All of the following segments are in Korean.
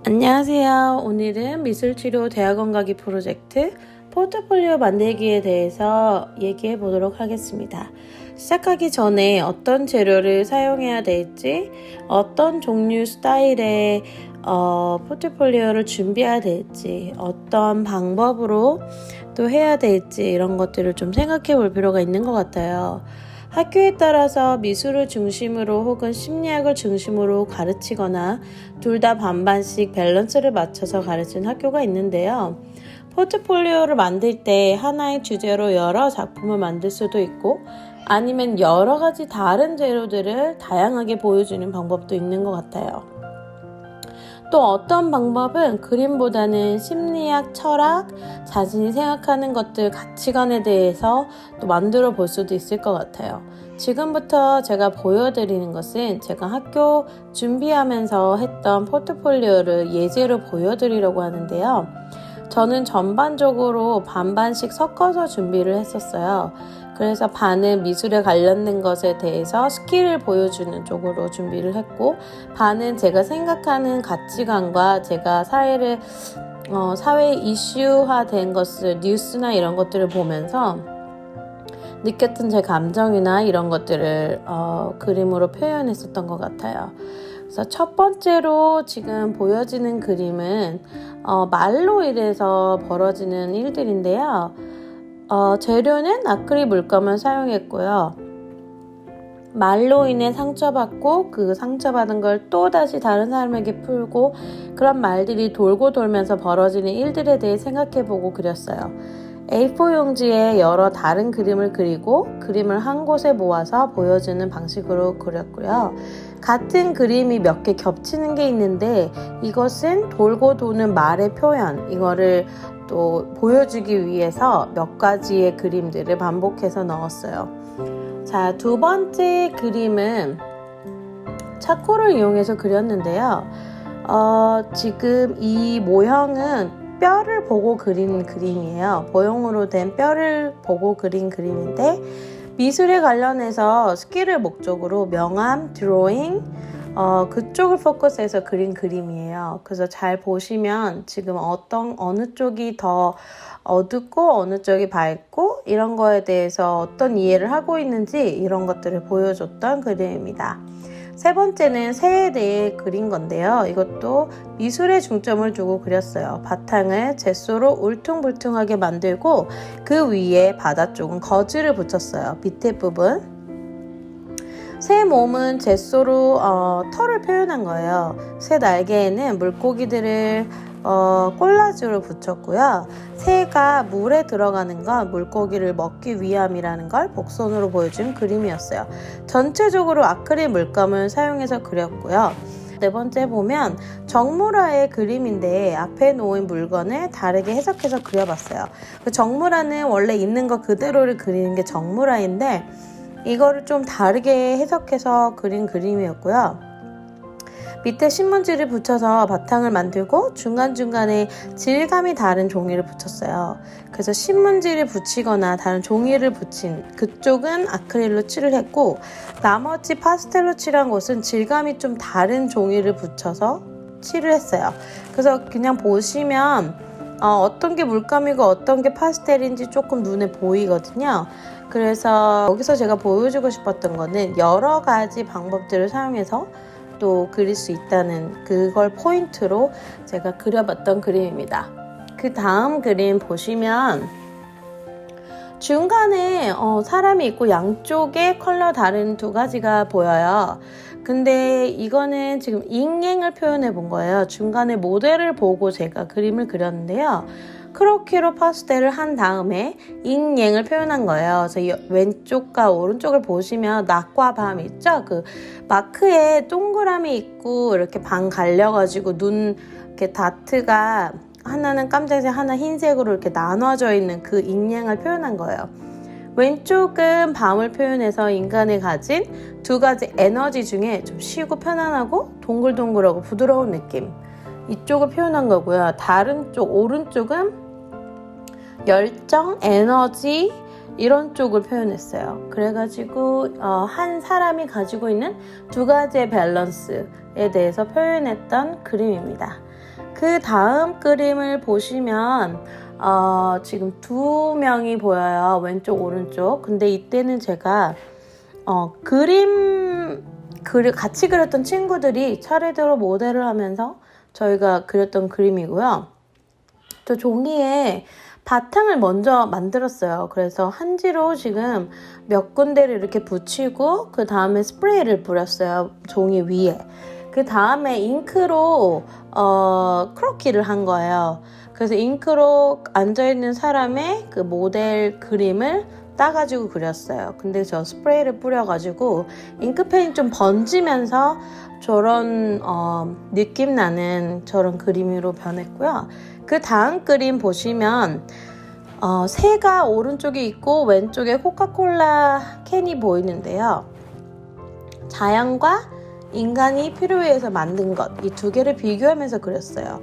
안녕하세요. 오늘은 미술치료 대학원 가기 프로젝트 포트폴리오 만들기에 대해서 얘기해 보도록 하겠습니다. 시작하기 전에 어떤 재료를 사용해야 될지, 어떤 종류 스타일의 포트폴리오를 준비해야 될지, 어떤 방법으로 또 해야 될지 이런 것들을 좀 생각해 볼 필요가 있는 것 같아요. 학교에 따라서 미술을 중심으로 혹은 심리학을 중심으로 가르치거나 둘 다 반반씩 밸런스를 맞춰서 가르치는 학교가 있는데요. 포트폴리오를 만들 때 하나의 주제로 여러 작품을 만들 수도 있고 아니면 여러 가지 다른 재료들을 다양하게 보여주는 방법도 있는 것 같아요. 또 어떤 방법은 그림보다는 심리학, 철학, 자신이 생각하는 것들, 가치관에 대해서 또 만들어 볼 수도 있을 것 같아요. 지금부터 제가 보여드리는 것은 제가 학교 준비하면서 했던 포트폴리오를 예제로 보여드리려고 하는데요. 저는 전반적으로 반반씩 섞어서 준비를 했었어요. 그래서 반은 미술에 관련된 것에 대해서 스킬을 보여주는 쪽으로 준비를 했고, 반은 제가 생각하는 가치관과 제가 사회 이슈화된 것을, 뉴스나 이런 것들을 보면서 느꼈던 제 감정이나 이런 것들을 그림으로 표현했었던 것 같아요. 그래서 첫 번째로 지금 보여지는 그림은 말로 인해서 벌어지는 일들인데요. 재료는 아크릴 물감을 사용했고요. 말로 인해 상처받고 그 상처받은 걸 또다시 다른 사람에게 풀고 그런 말들이 돌고 돌면서 벌어지는 일들에 대해 생각해보고 그렸어요. A4 용지에 여러 다른 그림을 그리고 그림을 한 곳에 모아서 보여주는 방식으로 그렸고요. 같은 그림이 몇 개 겹치는 게 있는데 이것은 돌고 도는 말의 표현, 이거를 또 보여주기 위해서 몇 가지의 그림들을 반복해서 넣었어요. 자, 두 번째 그림은 차코를 이용해서 그렸는데요. 지금 이 모형은 뼈를 보고 그린 그림이에요. 모형으로 된 뼈를 보고 그린 그림인데 미술에 관련해서 스킬을 목적으로 명암, 드로잉, 그쪽을 포커스해서 그린 그림이에요. 그래서 잘 보시면 지금 어느 쪽이 더 어둡고 어느 쪽이 밝고 이런 거에 대해서 어떤 이해를 하고 있는지 이런 것들을 보여줬던 그림입니다. 세 번째는 새에 대해 그린 건데요. 이것도 미술에 중점을 두고 그렸어요. 바탕을 젯소로 울퉁불퉁하게 만들고 그 위에 바다 쪽은 거즈를 붙였어요. 밑에 부분. 새 몸은 젯소로 털을 표현한 거예요. 새 날개에는 물고기들을 콜라주로 붙였고요. 새가 물에 들어가는 건 물고기를 먹기 위함이라는 걸 복선으로 보여준 그림이었어요. 전체적으로 아크릴 물감을 사용해서 그렸고요. 네 번째 보면 정물화의 그림인데 앞에 놓인 물건을 다르게 해석해서 그려봤어요. 그 정물화는 원래 있는 거 그대로를 그리는 게 정물화인데 이거를 좀 다르게 해석해서 그린 그림이었고요. 밑에 신문지를 붙여서 바탕을 만들고 중간중간에 질감이 다른 종이를 붙였어요. 그래서 신문지를 붙이거나 다른 종이를 붙인 그쪽은 아크릴로 칠을 했고 나머지 파스텔로 칠한 곳은 질감이 좀 다른 종이를 붙여서 칠을 했어요. 그래서 그냥 보시면 어떤 게 물감이고 어떤 게 파스텔인지 조금 눈에 보이거든요. 그래서 여기서 제가 보여주고 싶었던 거는 여러 가지 방법들을 사용해서 또 그릴 수 있다는 그걸 포인트로 제가 그려봤던 그림입니다. 그 다음 그림 보시면 중간에 사람이 있고 양쪽에 컬러 다른 두 가지가 보여요. 근데 이거는 지금 잉앵을 표현해 본 거예요. 중간에 모델을 보고 제가 그림을 그렸는데요. 크로키로 파스텔을 한 다음에 잉앵을 표현한 거예요. 그래서 왼쪽과 오른쪽을 보시면 낮과 밤 있죠? 그 마크에 동그라미 있고 이렇게 반 갈려가지고 눈 이렇게 다트가 하나는 깜짝색 하나 흰색으로 이렇게 나눠져 있는 그 잉앵을 표현한 거예요. 왼쪽은 밤을 표현해서 인간이 가진 두 가지 에너지 중에 좀 쉬고 편안하고 동글동글하고 부드러운 느낌, 이쪽을 표현한 거고요. 다른 쪽 오른쪽은 열정, 에너지 이런 쪽을 표현했어요. 그래가지고 한 사람이 가지고 있는 두 가지의 밸런스에 대해서 표현했던 그림입니다. 그 다음 그림을 보시면 지금 두 명이 보여요. 왼쪽 오른쪽. 근데 이때는 제가 같이 그렸던 친구들이 차례대로 모델을 하면서 저희가 그렸던 그림이고요. 또 종이에 바탕을 먼저 만들었어요. 그래서 한지로 지금 몇 군데를 이렇게 붙이고 그 다음에 스프레이를 뿌렸어요. 종이 위에. 그 다음에 잉크로 크로키를 한 거예요. 그래서 잉크로 앉아있는 사람의 그 모델 그림을 따가지고 그렸어요. 근데 저 스프레이를 뿌려가지고 잉크펜이 좀 번지면서 저런 느낌 나는 저런 그림으로 변했고요. 그 다음 그림 보시면 새가 오른쪽에 있고 왼쪽에 코카콜라 캔이 보이는데요. 자연과 인간이 필요해서 만든 것, 이 두 개를 비교하면서 그렸어요.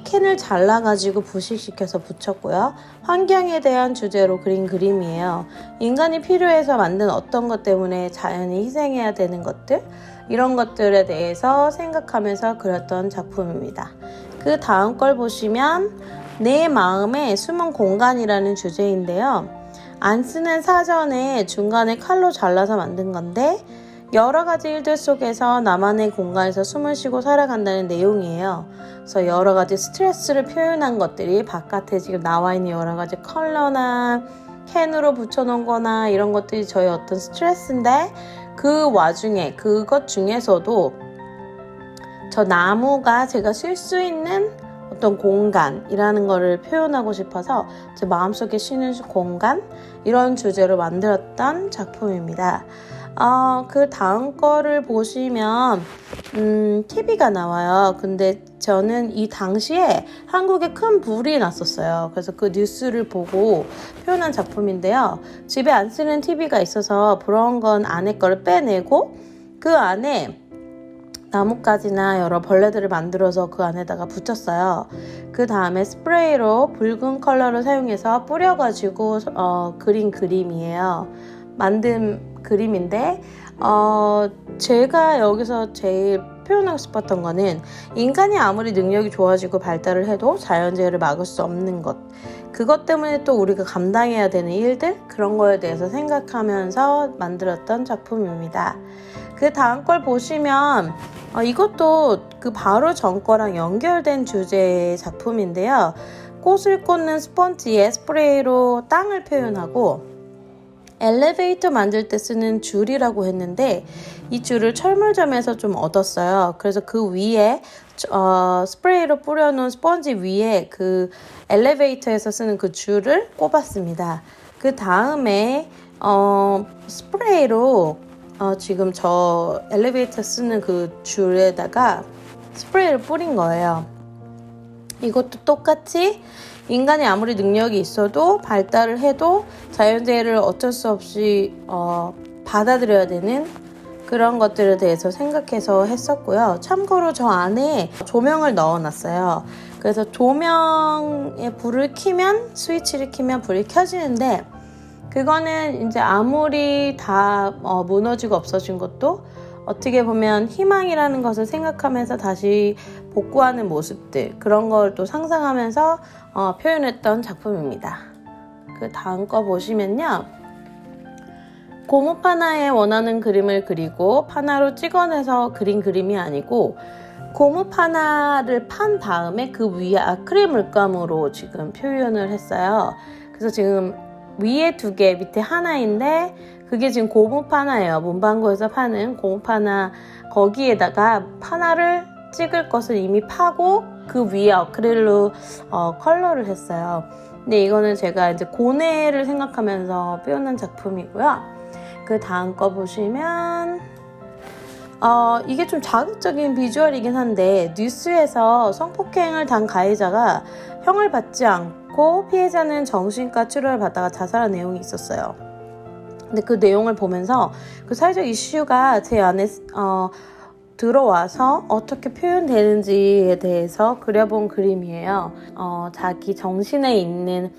캔을 잘라가지고 부식시켜서 붙였고요. 환경에 대한 주제로 그린 그림이에요. 인간이 필요해서 만든 어떤 것 때문에 자연이 희생해야 되는 것들, 이런 것들에 대해서 생각하면서 그렸던 작품입니다. 그 다음 걸 보시면 내 마음의 숨은 공간이라는 주제인데요. 안 쓰는 사전에 중간에 칼로 잘라서 만든 건데 여러 가지 일들 속에서 나만의 공간에서 숨을 쉬고 살아간다는 내용이에요. 그래서 여러 가지 스트레스를 표현한 것들이 바깥에 지금 나와 있는 여러 가지 컬러나 캔으로 붙여놓은 거나 이런 것들이 저희 어떤 스트레스인데 그 와중에 그것 중에서도 저 나무가 제가 쉴 수 있는 어떤 공간이라는 거를 표현하고 싶어서 제 마음속에 쉬는 공간 이런 주제로 만들었던 작품입니다. 그 다음 거를 보시면 TV가 나와요. 근데 저는 이 당시에 한국에 큰 불이 났었어요. 그래서 그 뉴스를 보고 표현한 작품인데요. 집에 안 쓰는 TV가 있어서 그런 건 안에 거를 빼내고 그 안에 나뭇가지나 여러 벌레들을 만들어서 그 안에다가 붙였어요. 그 다음에 스프레이로 붉은 컬러를 사용해서 뿌려가지고 그린 그림이에요. 만든 그림인데 제가 여기서 제일 표현하고 싶었던 거는 인간이 아무리 능력이 좋아지고 발달을 해도 자연재해를 막을 수 없는 것, 그것 때문에 또 우리가 감당해야 되는 일들, 그런 거에 대해서 생각하면서 만들었던 작품입니다. 그 다음 걸 보시면 이것도 그 바로 전 거랑 연결된 주제의 작품인데요. 꽃을 꽂는 스펀지에 스프레이로 땅을 표현하고 엘리베이터 만들 때 쓰는 줄이라고 했는데 이 줄을 철물점에서 좀 얻었어요. 그래서 그 위에 스프레이로 뿌려놓은 스펀지 위에 그 엘리베이터에서 쓰는 그 줄을 꼽았습니다. 그 다음에 스프레이로 지금 저 엘리베이터 쓰는 그 줄에다가 스프레이를 뿌린 거예요. 이것도 똑같이 인간이 아무리 능력이 있어도 발달을 해도 자연재해를 어쩔 수 없이 받아들여야 되는 그런 것들에 대해서 생각해서 했었고요. 참고로 저 안에 조명을 넣어놨어요. 그래서 조명에 불을 켜면, 스위치를 켜면 불이 켜지는데 그거는 이제 아무리 다 무너지고 없어진 것도 어떻게 보면 희망이라는 것을 생각하면서 다시 복구하는 모습들, 그런 걸 또 상상하면서 표현했던 작품입니다. 그 다음 거 보시면요. 고무 파나에 원하는 그림을 그리고 파나로 찍어내서 그린 그림이 아니고 고무 파나를 판 다음에 그 위에 아크릴 물감으로 지금 표현을 했어요. 그래서 지금 위에 2개, 밑에 하나인데 그게 지금 고무 파나예요. 문방구에서 파는 고무 파나, 거기에다가 파나를 찍을 것을 이미 파고 그 위에 아크릴로 컬러를 했어요. 근데 이거는 제가 이제 고뇌를 생각하면서 표현한 작품이고요. 그 다음 거 보시면 이게 좀 자극적인 비주얼이긴 한데 뉴스에서 성폭행을 당 가해자가 형을 받지 않고 피해자는 정신과 치료를 받다가 자살한 내용이 있었어요. 근데 그 내용을 보면서 그 사회적 이슈가 제 안에 들어와서 어떻게 표현되는지에 대해서 그려본 그림이에요. 자기 정신에 있는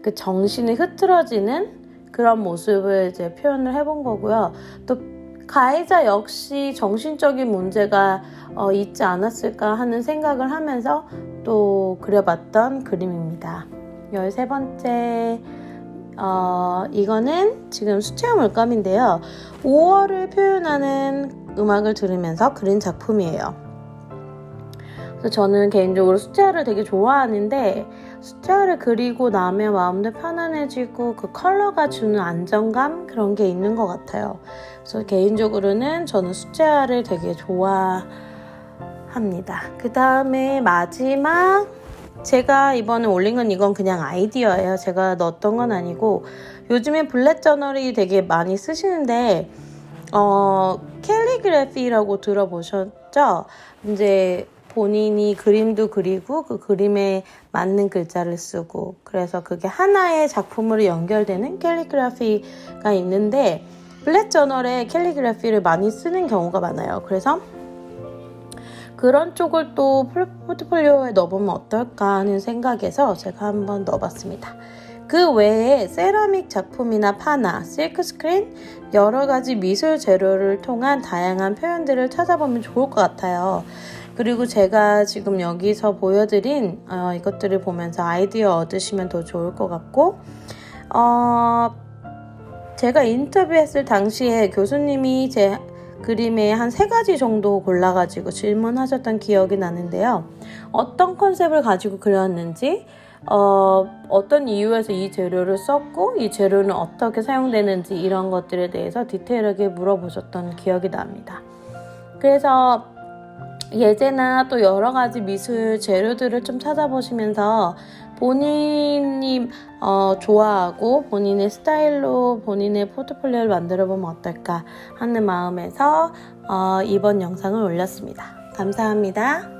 그 정신이 흐트러지는 그런 모습을 이제 표현을 해본 거고요. 또 가해자 역시 정신적인 문제가 있지 않았을까 하는 생각을 하면서 또 그려봤던 그림입니다. 13번째, 이거는 지금 수채화 물감인데요. 5월을 표현하는 음악을 들으면서 그린 작품이에요. 그래서 저는 개인적으로 수채화를 되게 좋아하는데 수채화를 그리고 나면 마음도 편안해지고 그 컬러가 주는 안정감 그런 게 있는 것 같아요. 그래서 개인적으로는 저는 수채화를 되게 좋아합니다. 그 다음에 마지막 제가 이번에 올린 건 이건 그냥 아이디어예요. 제가 넣었던 건 아니고 요즘에 블랙 저널이 되게 많이 쓰시는데 캘리그래피라고 들어보셨죠? 이제 본인이 그림도 그리고 그 그림에 맞는 글자를 쓰고 그래서 그게 하나의 작품으로 연결되는 캘리그래피가 있는데 블랙 저널에 캘리그래피를 많이 쓰는 경우가 많아요. 그래서 그런 쪽을 또 포트폴리오에 넣어보면 어떨까 하는 생각에서 제가 한번 넣어봤습니다. 그 외에 세라믹 작품이나 파나, 실크 스크린, 여러 가지 미술 재료를 통한 다양한 표현들을 찾아보면 좋을 것 같아요. 그리고 제가 지금 여기서 보여드린 이것들을 보면서 아이디어 얻으시면 더 좋을 것 같고 제가 인터뷰했을 당시에 교수님이 제 그림에 한 3가지 정도 골라가지고 질문하셨던 기억이 나는데요. 어떤 컨셉을 가지고 그렸는지 어떤 이유에서 이 재료를 썼고 이 재료는 어떻게 사용되는지 이런 것들에 대해서 디테일하게 물어보셨던 기억이 납니다. 그래서 예제나 또 여러 가지 미술 재료들을 좀 찾아보시면서 본인이 좋아하고 본인의 스타일로 본인의 포트폴리오를 만들어보면 어떨까 하는 마음에서 이번 영상을 올렸습니다. 감사합니다.